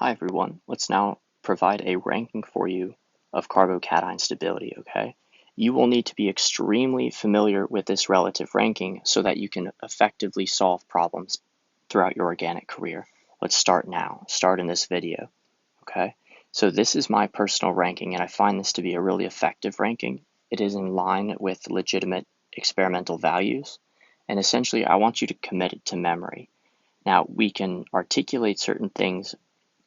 Hi everyone, let's now provide a ranking for you of carbocation stability, okay? You will need to be extremely familiar with this relative ranking so that you can effectively solve problems throughout your organic career. Let's start now, start in this video, okay? So this is my personal ranking and I find this to be a really effective ranking. It is in line with legitimate experimental values and essentially I want you to commit it to memory. Now we can articulate certain things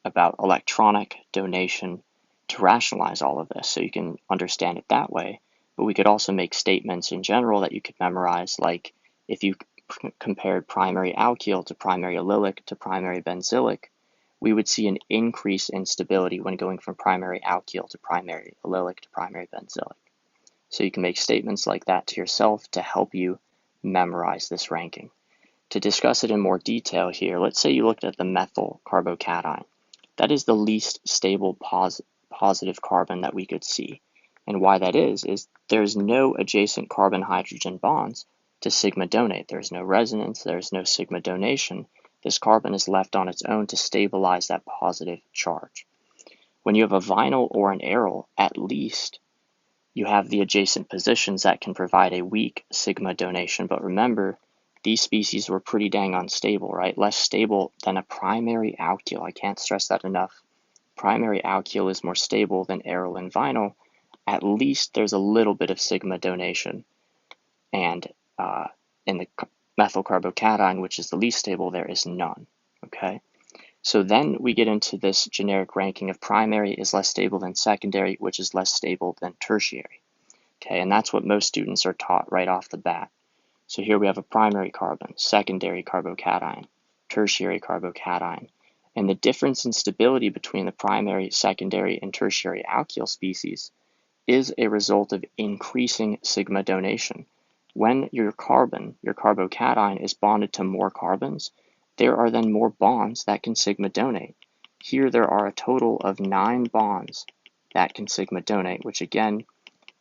about electronic donation to rationalize all of this so you can understand it that way. But we could also make statements in general that you could memorize, like if you compared primary alkyl to primary allylic to primary benzylic, we would see an increase in stability when going from primary alkyl to primary allylic to primary benzylic. So you can make statements like that to yourself to help you memorize this ranking. To discuss it in more detail here, let's say you looked at the methyl carbocation. That is the least stable positive carbon that we could see. And why that is there's no adjacent carbon-hydrogen bonds to sigma donate. There's no resonance, there's no sigma donation. This carbon is left on its own to stabilize that positive charge. When you have a vinyl or an aryl, at least you have the adjacent positions that can provide a weak sigma donation. But remember, these species were pretty dang unstable, right? Less stable than a primary alkyl. I can't stress that enough. Primary alkyl is more stable than aryl and vinyl. At least there's a little bit of sigma donation. And in the methyl carbocation, which is the least stable, there is none, okay? So then we get into this generic ranking of primary is less stable than secondary, which is less stable than tertiary, okay? And that's what most students are taught right off the bat. So here we have a primary carbon, secondary carbocation, tertiary carbocation, and the difference in stability between the primary, secondary, and tertiary alkyl species is a result of increasing sigma donation. When your carbon, your carbocation, is bonded to more carbons, there are then more bonds that can sigma donate. Here there are a total of 9 bonds that can sigma donate, which again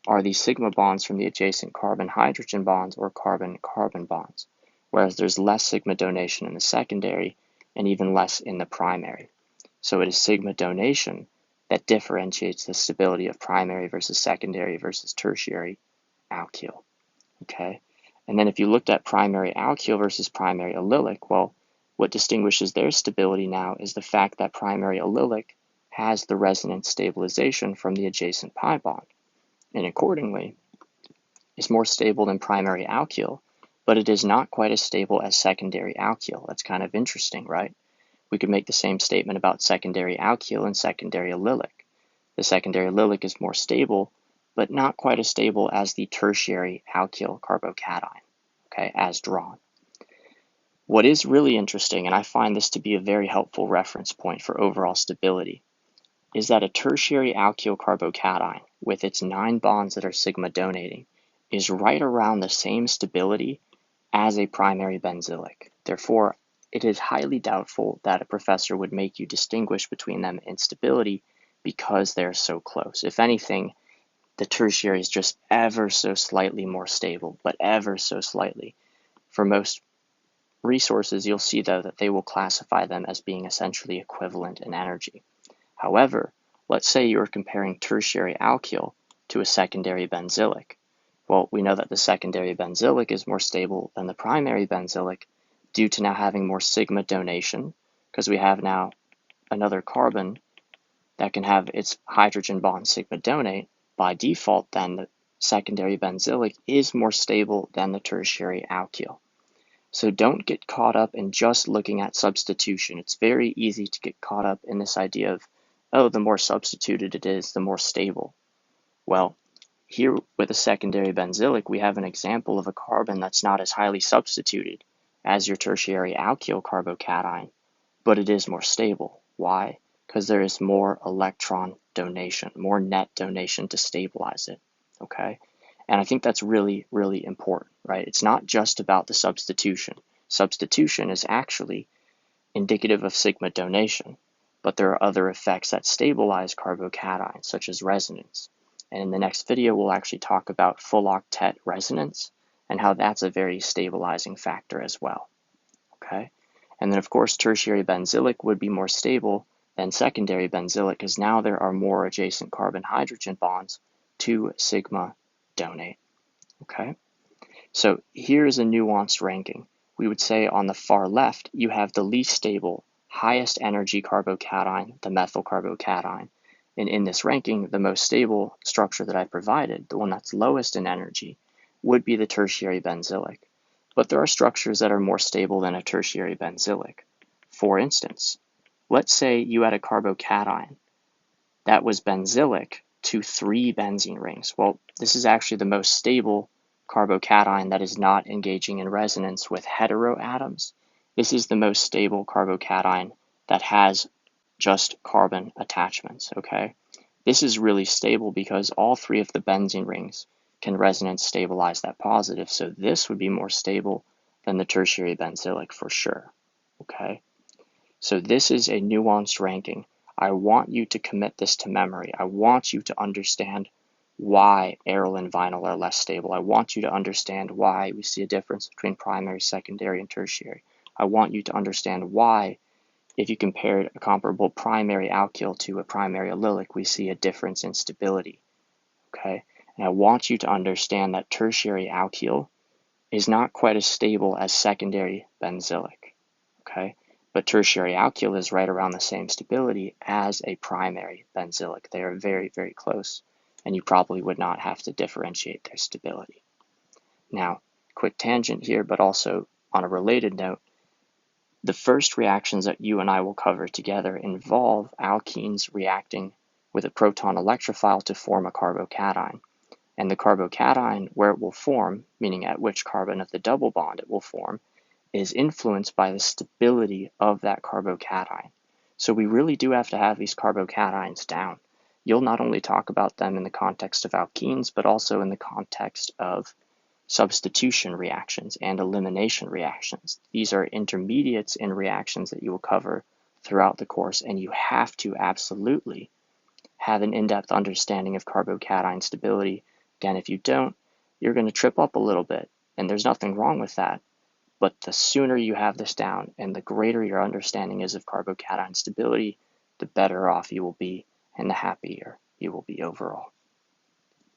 are the sigma bonds from the adjacent carbon-hydrogen bonds or carbon-carbon bonds, whereas there's less sigma donation in the secondary and even less in the primary. So it is sigma donation that differentiates the stability of primary versus secondary versus tertiary alkyl, okay? And then if you looked at primary alkyl versus primary allylic, well, what distinguishes their stability now is the fact that primary allylic has the resonance stabilization from the adjacent pi bond, and accordingly is more stable than primary alkyl, but it is not quite as stable as secondary alkyl. That's kind of interesting, right? We could make the same statement about secondary alkyl and secondary allylic. The secondary allylic is more stable, but not quite as stable as the tertiary alkyl carbocation, okay, as drawn. What is really interesting, and I find this to be a very helpful reference point for overall stability, is that a tertiary alkyl carbocation with its 9 bonds that are sigma donating is right around the same stability as a primary benzylic. Therefore, it is highly doubtful that a professor would make you distinguish between them in stability because they're so close. If anything, the tertiary is just ever so slightly more stable, but ever so slightly. For most resources, you'll see though that they will classify them as being essentially equivalent in energy. However, let's say you're comparing tertiary alkyl to a secondary benzylic. Well, we know that the secondary benzylic is more stable than the primary benzylic due to now having more sigma donation, because we have now another carbon that can have its hydrogen bond sigma donate. By default, then the secondary benzylic is more stable than the tertiary alkyl. So don't get caught up in just looking at substitution. It's very easy to get caught up in this idea of, oh, the more substituted it is, the more stable. Well, here with a secondary benzylic, we have an example of a carbon that's not as highly substituted as your tertiary alkyl carbocation, but it is more stable. Why? Because there is more electron donation, more net donation to stabilize it, okay? And I think that's really, really important, right? It's not just about the substitution. Substitution is actually indicative of sigma donation, but there are other effects that stabilize carbocations, such as resonance. And in the next video, we'll actually talk about full octet resonance and how that's a very stabilizing factor as well, okay? And then, of course, tertiary benzylic would be more stable than secondary benzylic, because now there are more adjacent carbon-hydrogen bonds to sigma donate. Okay, so here's a nuanced ranking. We would say on the far left, you have the least stable, highest energy carbocation, the methyl carbocation. And in this ranking, the most stable structure that I provided, the one that's lowest in energy, would be the tertiary benzylic. But there are structures that are more stable than a tertiary benzylic. For instance, let's say you had a carbocation that was benzylic to 3 benzene rings. Well, this is actually the most stable carbocation that is not engaging in resonance with heteroatoms. This is the most stable carbocation that has just carbon attachments, okay? This is really stable because all 3 of the benzene rings can resonance stabilize that positive, so this would be more stable than the tertiary benzylic for sure, okay? So this is a nuanced ranking. I want you to commit this to memory. I want you to understand why aryl and vinyl are less stable. I want you to understand why we see a difference between primary, secondary, and tertiary. I want you to understand why, if you compare a comparable primary alkyl to a primary allylic, we see a difference in stability. Okay? And I want you to understand that tertiary alkyl is not quite as stable as secondary benzylic. Okay? But tertiary alkyl is right around the same stability as a primary benzylic. They are very, very close, and you probably would not have to differentiate their stability. Now, quick tangent here, but also on a related note, the first reactions that you and I will cover together involve alkenes reacting with a proton electrophile to form a carbocation. And the carbocation, where it will form, meaning at which carbon of the double bond it will form, is influenced by the stability of that carbocation. So we really do have to have these carbocations down. You'll not only talk about them in the context of alkenes, but also in the context of substitution reactions and elimination reactions. These are intermediates in reactions that you will cover throughout the course, and you have to absolutely have an in-depth understanding of carbocation stability. Again, if you don't, you're going to trip up a little bit, and there's nothing wrong with that. But the sooner you have this down and the greater your understanding is of carbocation stability, the better off you will be and the happier you will be overall.